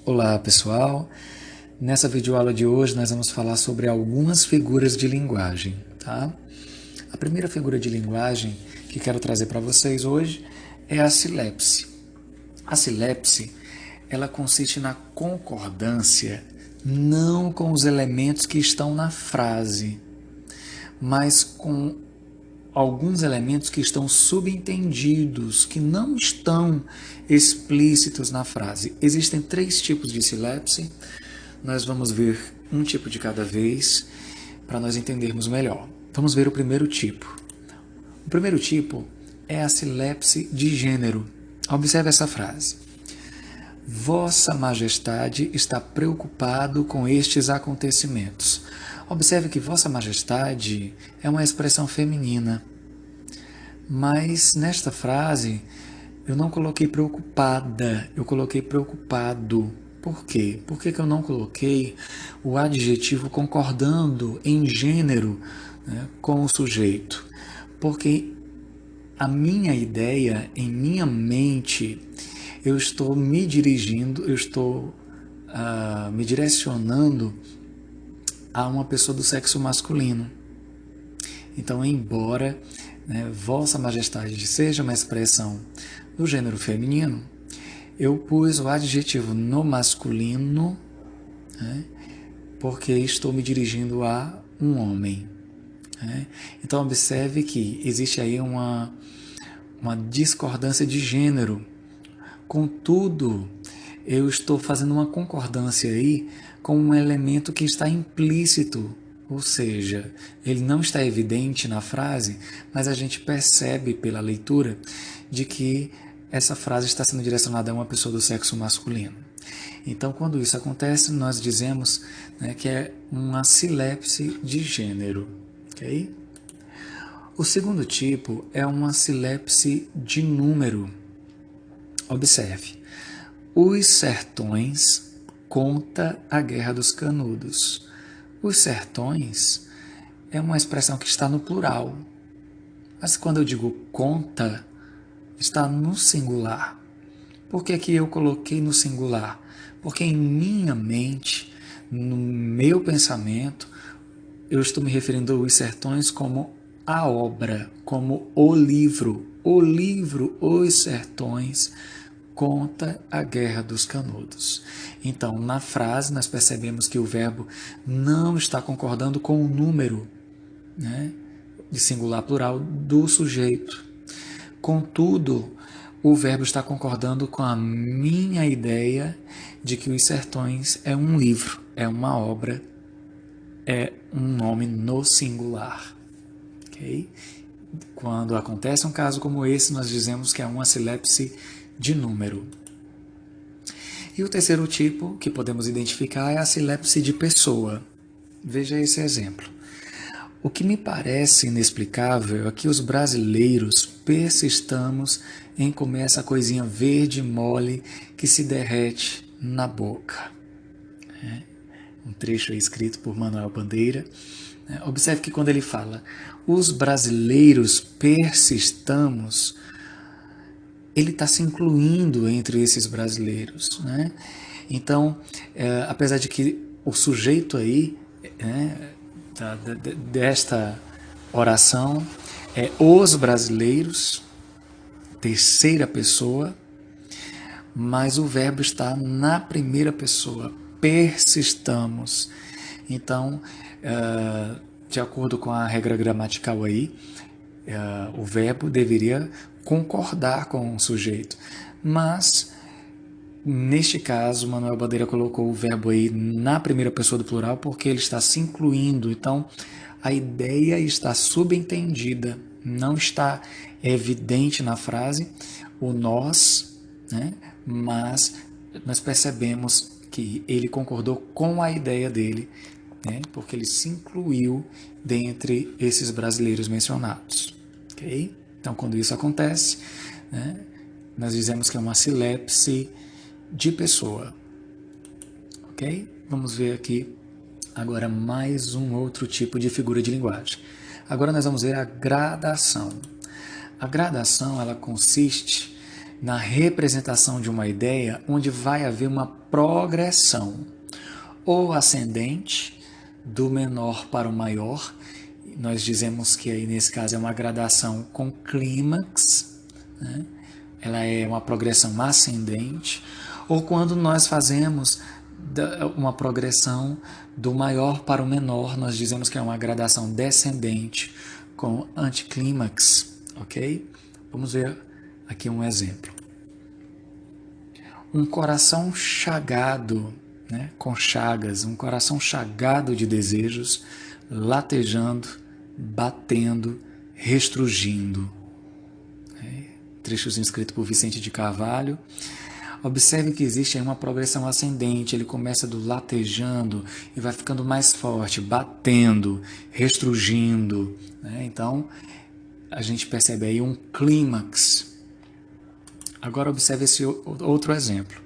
Olá pessoal, nessa videoaula de hoje nós vamos falar sobre algumas figuras de linguagem, tá? A primeira figura de linguagem que quero trazer para vocês hoje é a silepse. A silepse, ela consiste na concordância não com os elementos que estão na frase, mas com alguns elementos que estão subentendidos, que não estão explícitos na frase. Existem 3 tipos de silepse. Nós vamos ver um tipo de cada vez para nós entendermos melhor. Vamos ver o primeiro tipo. O primeiro tipo é a silepse de gênero. Observe essa frase. Vossa Majestade está preocupado com estes acontecimentos. Observe que Vossa Majestade é uma expressão feminina, mas nesta frase eu não coloquei preocupada, eu coloquei preocupado. Por quê? Por que eu não coloquei o adjetivo concordando em gênero, né, com o sujeito? Porque a minha ideia, em minha mente, eu estou me dirigindo, eu estou me direcionando a uma pessoa do sexo masculino. Então, embora Vossa Majestade seja uma expressão do gênero feminino, eu pus o adjetivo no masculino, porque estou me dirigindo a um homem. Então, observe que existe aí uma discordância de gênero. Contudo, eu estou fazendo uma concordância aí com um elemento que está implícito, ou seja, ele não está evidente na frase, mas a gente percebe pela leitura de que essa frase está sendo direcionada a uma pessoa do sexo masculino. Então, quando isso acontece, nós dizemos, que é uma silepse de gênero. Okay? O segundo tipo é uma silepse de número. Observe. Os sertões conta a Guerra dos Canudos. Os sertões é uma expressão que está no plural. Mas quando eu digo conta, está no singular. Por que eu coloquei no singular? Porque em minha mente, no meu pensamento, eu estou me referindo aos sertões como a obra, como o livro. O livro, Os Sertões, conta a Guerra dos Canudos. Então, na frase, nós percebemos que o verbo não está concordando com o número, de singular plural do sujeito. Contudo, o verbo está concordando com a minha ideia de que Os Sertões é um livro, é uma obra, é um nome no singular. Okay? Quando acontece um caso como esse, nós dizemos que é uma silepse de número. E o terceiro tipo que podemos identificar é a silepse de pessoa. Veja esse exemplo. O que me parece inexplicável é que os brasileiros persistamos em comer essa coisinha verde mole que se derrete na boca. Um trecho aí escrito por Manuel Bandeira. Observe que quando ele fala os brasileiros persistamos, ele está se incluindo entre esses brasileiros. Então, apesar de que o sujeito aí, desta oração é os brasileiros, terceira pessoa, mas o verbo está na primeira pessoa, persistamos. Então, de acordo com a regra gramatical aí, o verbo deveria concordar com o sujeito. Mas, neste caso, Manuel Bandeira colocou o verbo aí na primeira pessoa do plural porque ele está se incluindo. Então, a ideia está subentendida, não está evidente na frase o nós, mas nós percebemos que ele concordou com a ideia dele, porque ele se incluiu dentre esses brasileiros mencionados. Okay? Então, quando isso acontece, nós dizemos que é uma silepse de pessoa. Ok? Vamos ver aqui agora mais um outro tipo de figura de linguagem. Agora nós vamos ver a gradação. A gradação ela consiste na representação de uma ideia onde vai haver uma progressão, ou ascendente, do menor para o maior. Nós dizemos que aí nesse caso é uma gradação com clímax, né? Ela é uma progressão ascendente, ou quando nós fazemos uma progressão do maior para o menor, nós dizemos que é uma gradação descendente com anticlímax, ok? Vamos ver aqui um exemplo. Um coração chagado, né, com chagas, um coração chagado de desejos, latejando, batendo, restrugindo. Trechozinho escrito por Vicente de Carvalho. Observe que existe aí uma progressão ascendente, ele começa do latejando e vai ficando mais forte, batendo, restrugindo, né? Então, a gente percebe aí um clímax. Agora observe esse outro exemplo.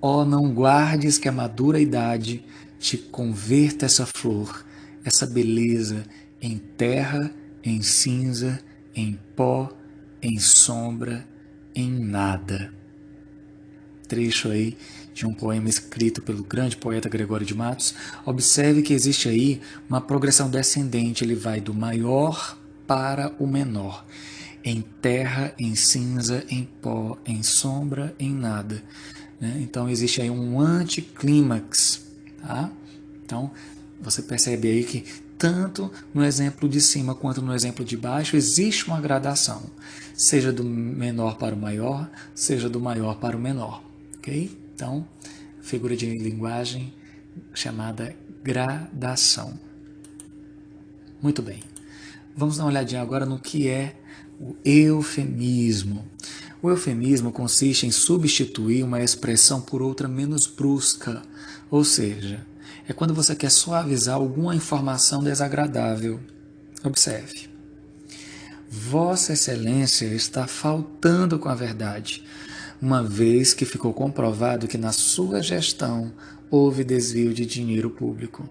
Ó, não guardes que a madura idade te converta essa flor, essa beleza, em terra, em cinza, em pó, em sombra, em nada. Trecho aí de um poema escrito pelo grande poeta Gregório de Matos. Observe que existe aí uma progressão descendente, ele vai do maior para o menor. Em terra, em cinza, em pó, em sombra, em nada. Então existe aí um anticlímax. Tá? Então você percebe aí que tanto no exemplo de cima quanto no exemplo de baixo existe uma gradação, seja do menor para o maior, seja do maior para o menor. Ok? Então, figura de linguagem chamada gradação. Muito bem. Vamos dar uma olhadinha agora no que é o eufemismo. O eufemismo consiste em substituir uma expressão por outra menos brusca, ou seja, é quando você quer suavizar alguma informação desagradável. Observe. Vossa Excelência está faltando com a verdade, uma vez que ficou comprovado que na sua gestão houve desvio de dinheiro público.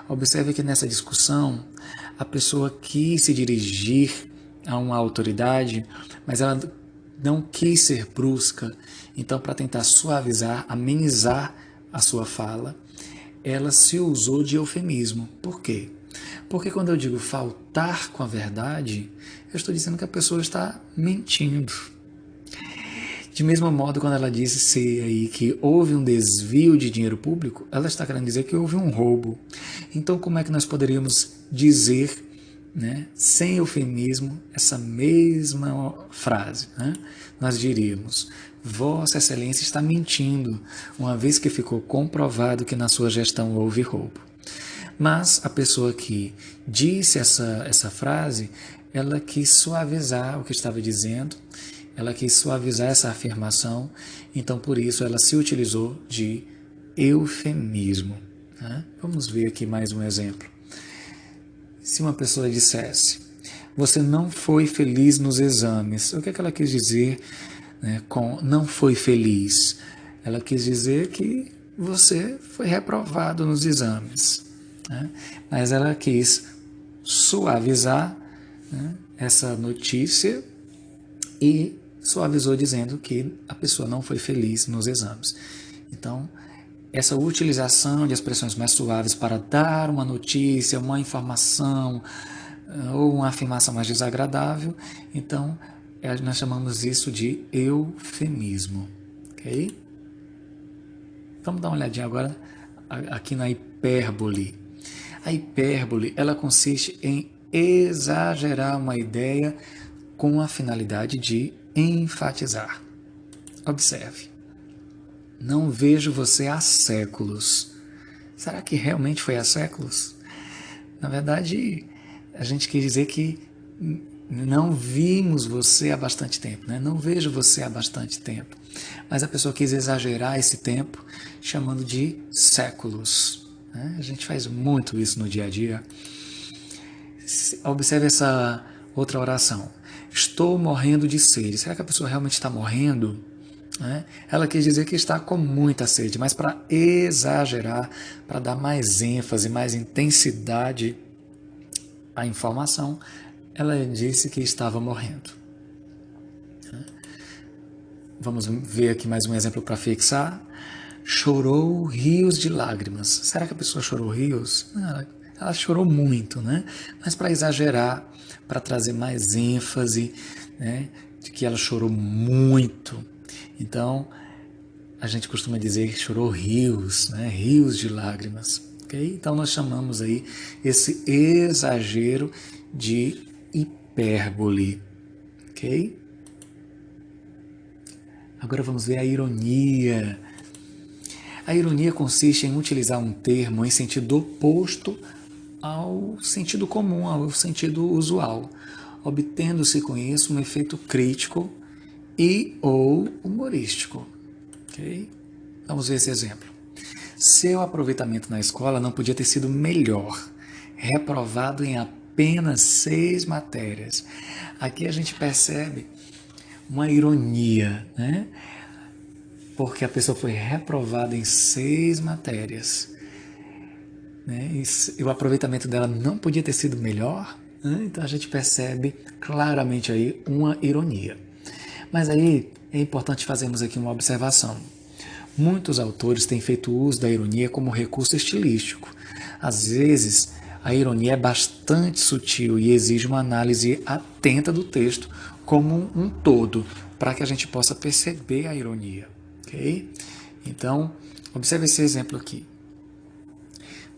Observe que nessa discussão a pessoa quis se dirigir a uma autoridade, mas ela não quis ser brusca. Então, para tentar suavizar, amenizar a sua fala, ela se usou de eufemismo. Por quê? Porque quando eu digo faltar com a verdade, eu estou dizendo que a pessoa está mentindo. De mesmo modo, quando ela disse aí que houve um desvio de dinheiro público, ela está querendo dizer que houve um roubo. Então, como é que nós poderíamos dizer, né, sem eufemismo, essa mesma frase? Né? Nós diríamos: Vossa Excelência está mentindo, uma vez que ficou comprovado que na sua gestão houve roubo. Mas a pessoa que disse essa frase, ela quis suavizar o que estava dizendo, ela quis suavizar essa afirmação, então por isso ela se utilizou de eufemismo. Né? Vamos ver aqui mais um exemplo. Se uma pessoa dissesse: você não foi feliz nos exames, o que é que ela quis dizer, né, com não foi feliz? Ela quis dizer que você foi reprovado nos exames. Né? Mas ela quis suavizar, né, essa notícia e suavizou dizendo que a pessoa não foi feliz nos exames. Então, essa utilização de expressões mais suaves para dar uma notícia, uma informação ou uma afirmação mais desagradável, então nós chamamos isso de eufemismo. Ok? Vamos dar uma olhadinha agora aqui na hipérbole. A hipérbole, ela consiste em exagerar uma ideia com a finalidade de enfatizar. Observe. Não vejo você há séculos. Será que realmente foi há séculos? Na verdade, a gente quer dizer que não vimos você há bastante tempo, né? Não vejo você há bastante tempo. Mas a pessoa quis exagerar esse tempo, chamando de séculos. Né? A gente faz muito isso no dia a dia. Observe essa outra oração. Estou morrendo de sede. Será que a pessoa realmente está morrendo? Ela quis dizer que está com muita sede, mas para exagerar, para dar mais ênfase, mais intensidade à informação, ela disse que estava morrendo. Vamos ver aqui mais um exemplo para fixar. Chorou rios de lágrimas. Será que a pessoa chorou rios? Não, ela chorou muito, né? Mas para exagerar, para trazer mais ênfase, né, de que ela chorou muito. Então, a gente costuma dizer que chorou rios, né? Rios de lágrimas. Okay? Então, nós chamamos aí esse exagero de hipérbole. Ok? Agora vamos ver a ironia. A ironia consiste em utilizar um termo em sentido oposto ao sentido comum, ao sentido usual, obtendo-se com isso um efeito crítico e ou humorístico. Okay? Vamos ver esse exemplo. Seu aproveitamento na escola não podia ter sido melhor, reprovado em apenas 6 matérias. Aqui a gente percebe uma ironia, né? Porque a pessoa foi reprovada em 6 matérias. Né? E o aproveitamento dela não podia ter sido melhor, né? Então a gente percebe claramente aí uma ironia. Mas aí é importante fazermos aqui uma observação. Muitos autores têm feito uso da ironia como recurso estilístico. Às vezes, a ironia é bastante sutil e exige uma análise atenta do texto como um todo, para que a gente possa perceber a ironia. Okay? Então, observe esse exemplo aqui.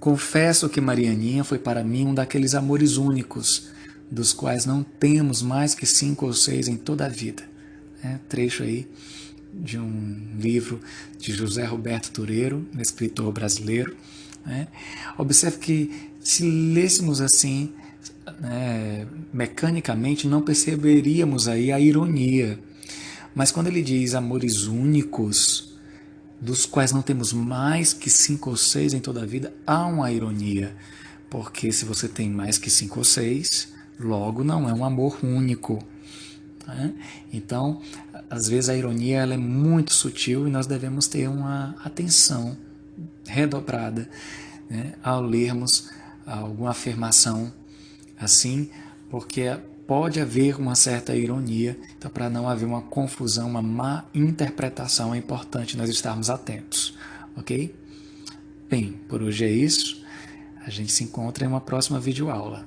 Confesso que Marianinha foi para mim um daqueles amores únicos, dos quais não temos mais que 5 ou 6 em toda a vida. Trecho aí de um livro de José Roberto Tureiro, um escritor brasileiro. Observe que se lêssemos assim, mecanicamente, não perceberíamos aí a ironia. Mas quando ele diz amores únicos, dos quais não temos mais que 5 ou 6 em toda a vida, há uma ironia. Porque se você tem mais que 5 ou 6, logo não é um amor único. Então, às vezes a ironia ela é muito sutil e nós devemos ter uma atenção redobrada, ao lermos alguma afirmação assim, porque pode haver uma certa ironia. Então, para não haver uma confusão, uma má interpretação, é importante nós estarmos atentos, ok? Bem, por hoje é isso. A gente se encontra em uma próxima videoaula.